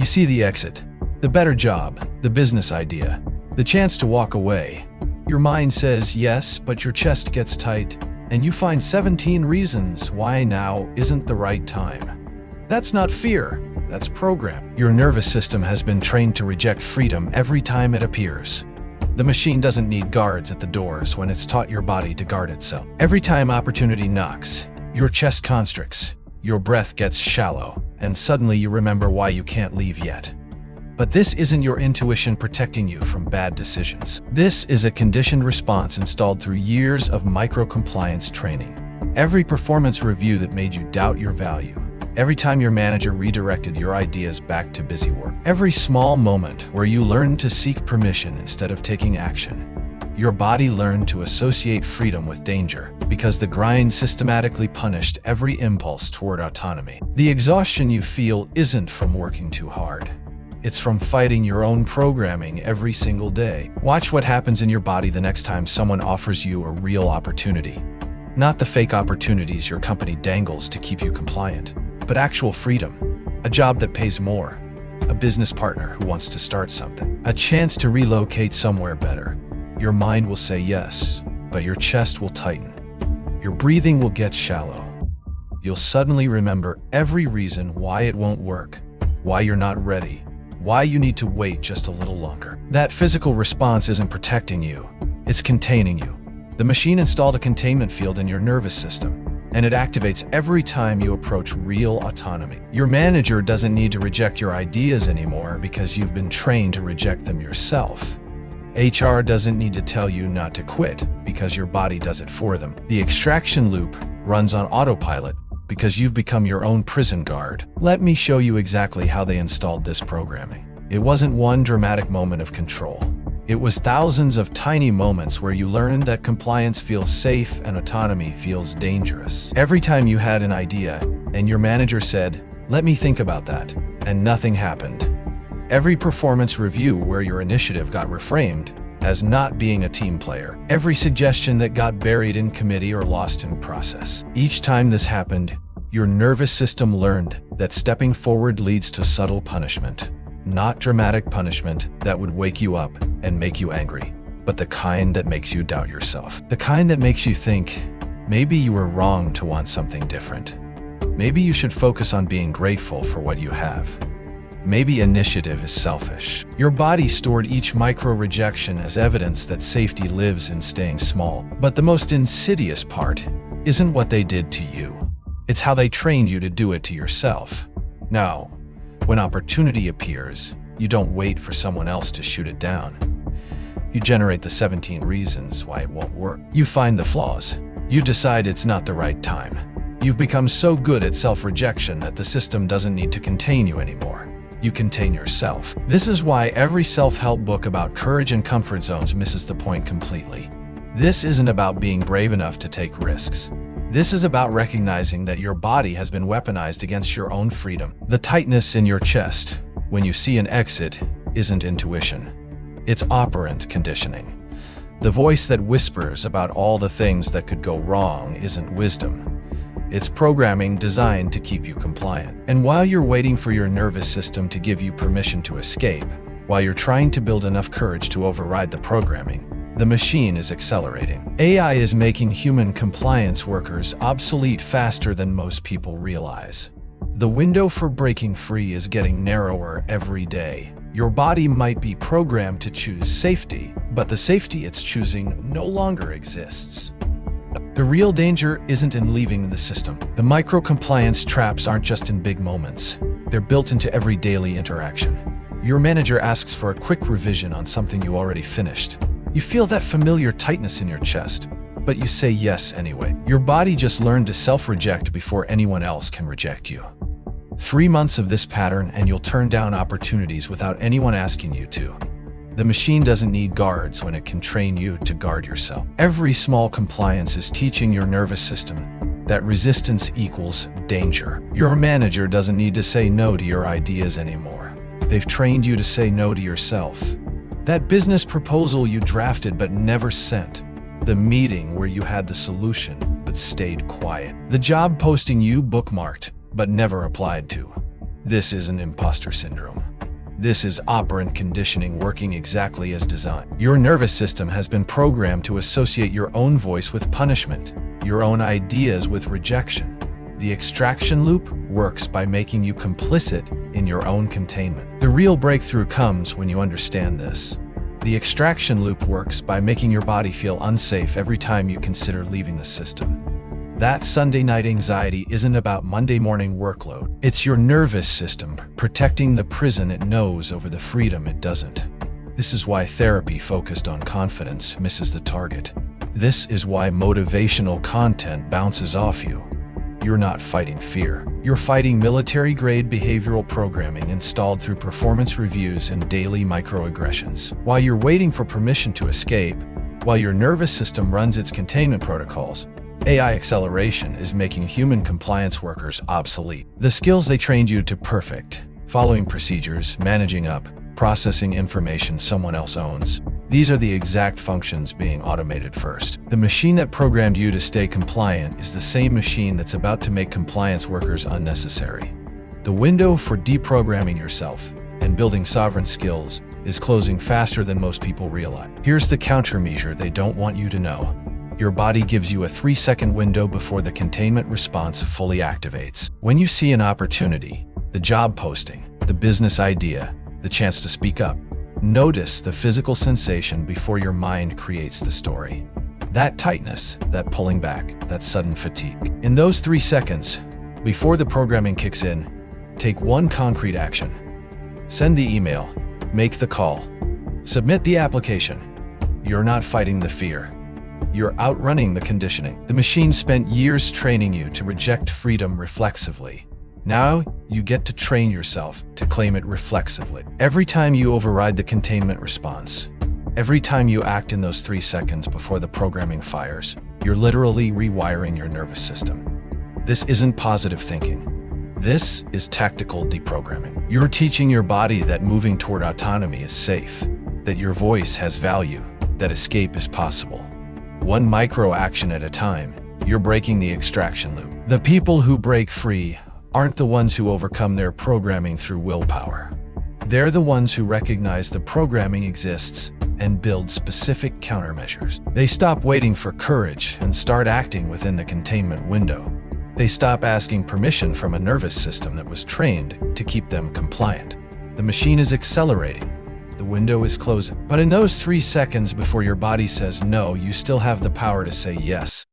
You see the exit, the better job, the business idea, the chance to walk away. Your mind says yes, but your chest gets tight, and you find 17 reasons why now isn't the right time. That's not fear, that's program. Your nervous system has been trained to reject freedom every time it appears. The machine doesn't need guards at the doors when it's taught your body to guard itself. Every time opportunity knocks, your chest constricts, your breath gets shallow, and suddenly you remember why you can't leave yet. But this isn't your intuition protecting you from bad decisions. This is a conditioned response installed through years of micro-compliance training. Every performance review that made you doubt your value. Every time your manager redirected your ideas back to busy work. Every small moment where you learned to seek permission instead of taking action. Your body learned to associate freedom with danger because the grind systematically punished every impulse toward autonomy. The exhaustion you feel isn't from working too hard. It's from fighting your own programming every single day. Watch what happens in your body the next time someone offers you a real opportunity. Not the fake opportunities your company dangles to keep you compliant, but actual freedom. A job that pays more. A business partner who wants to start something. A chance to relocate somewhere better. Your mind will say yes, but your chest will tighten. Your breathing will get shallow. You'll suddenly remember every reason why it won't work, why you're not ready, why you need to wait just a little longer. That physical response isn't protecting you, it's containing you. The machine installed a containment field in your nervous system, and it activates every time you approach real autonomy. Your manager doesn't need to reject your ideas anymore because you've been trained to reject them yourself. HR doesn't need to tell you not to quit because your body does it for them. The extraction loop runs on autopilot because you've become your own prison guard. Let me show you exactly how they installed this programming. It wasn't one dramatic moment of control. It was thousands of tiny moments where you learned that compliance feels safe and autonomy feels dangerous. Every time you had an idea and your manager said, "Let me think about that," and nothing happened. Every performance review where your initiative got reframed as not being a team player. Every suggestion that got buried in committee or lost in process. Each time this happened, your nervous system learned that stepping forward leads to subtle punishment. Not dramatic punishment that would wake you up and make you angry, but the kind that makes you doubt yourself. The kind that makes you think, maybe you were wrong to want something different. Maybe you should focus on being grateful for what you have. Maybe initiative is selfish. Your body stored each micro-rejection as evidence that safety lives in staying small. But the most insidious part isn't what they did to you. It's how they trained you to do it to yourself. Now, when opportunity appears, you don't wait for someone else to shoot it down. You generate the 17 reasons why it won't work. You find the flaws. You decide it's not the right time. You've become so good at self-rejection that the system doesn't need to contain you anymore. You contain yourself. This is why every self-help book about courage and comfort zones misses the point completely. This isn't about being brave enough to take risks. This is about recognizing that your body has been weaponized against your own freedom. The tightness in your chest when you see an exit isn't intuition. It's operant conditioning. The voice that whispers about all the things that could go wrong isn't wisdom. It's programming designed to keep you compliant. And while you're waiting for your nervous system to give you permission to escape, while you're trying to build enough courage to override the programming, the machine is accelerating. AI is making human compliance workers obsolete faster than most people realize. The window for breaking free is getting narrower every day. Your body might be programmed to choose safety, but the safety it's choosing no longer exists. The real danger isn't in leaving the system. The micro-compliance traps aren't just in big moments. They're built into every daily interaction. Your manager asks for a quick revision on something you already finished. You feel that familiar tightness in your chest, but you say yes anyway. Your body just learned to self-reject before anyone else can reject you. 3 months of this pattern and you'll turn down opportunities without anyone asking you to. The machine doesn't need guards when it can train you to guard yourself. Every small compliance is teaching your nervous system that resistance equals danger. Your manager doesn't need to say no to your ideas anymore. They've trained you to say no to yourself. That business proposal you drafted but never sent. The meeting where you had the solution but stayed quiet. The job posting you bookmarked but never applied to. This isn't imposter syndrome. This is operant conditioning working exactly as designed. Your nervous system has been programmed to associate your own voice with punishment, your own ideas with rejection. The extraction loop works by making you complicit in your own containment. The real breakthrough comes when you understand this. The extraction loop works by making your body feel unsafe every time you consider leaving the system. That Sunday night anxiety isn't about Monday morning workload. It's your nervous system protecting the prison it knows over the freedom it doesn't. This is why therapy focused on confidence misses the target. This is why motivational content bounces off you. You're not fighting fear. You're fighting military-grade behavioral programming installed through performance reviews and daily microaggressions. While you're waiting for permission to escape, while your nervous system runs its containment protocols, AI acceleration is making human compliance workers obsolete. The skills they trained you to perfect, following procedures, managing up, processing information someone else owns. These are the exact functions being automated first. The machine that programmed you to stay compliant is the same machine that's about to make compliance workers unnecessary. The window for deprogramming yourself and building sovereign skills is closing faster than most people realize. Here's the countermeasure they don't want you to know. Your body gives you a 3-second window before the containment response fully activates. When you see an opportunity, the job posting, the business idea, the chance to speak up, notice the physical sensation before your mind creates the story. That tightness, that pulling back, that sudden fatigue. In those 3 seconds, before the programming kicks in, take one concrete action. Send the email, make the call, submit the application. You're not fighting the fear. You're outrunning the conditioning. The machine spent years training you to reject freedom reflexively. Now, you get to train yourself to claim it reflexively. Every time you override the containment response, every time you act in those 3 seconds before the programming fires, you're literally rewiring your nervous system. This isn't positive thinking. This is tactical deprogramming. You're teaching your body that moving toward autonomy is safe, that your voice has value, that escape is possible. One micro action at a time, you're breaking the extraction loop. The people who break free aren't the ones who overcome their programming through willpower. They're the ones who recognize the programming exists and build specific countermeasures. They stop waiting for courage and start acting within the containment window. They stop asking permission from a nervous system that was trained to keep them compliant. The machine is accelerating. The window is closing. But in those 3 seconds before your body says no, you still have the power to say yes.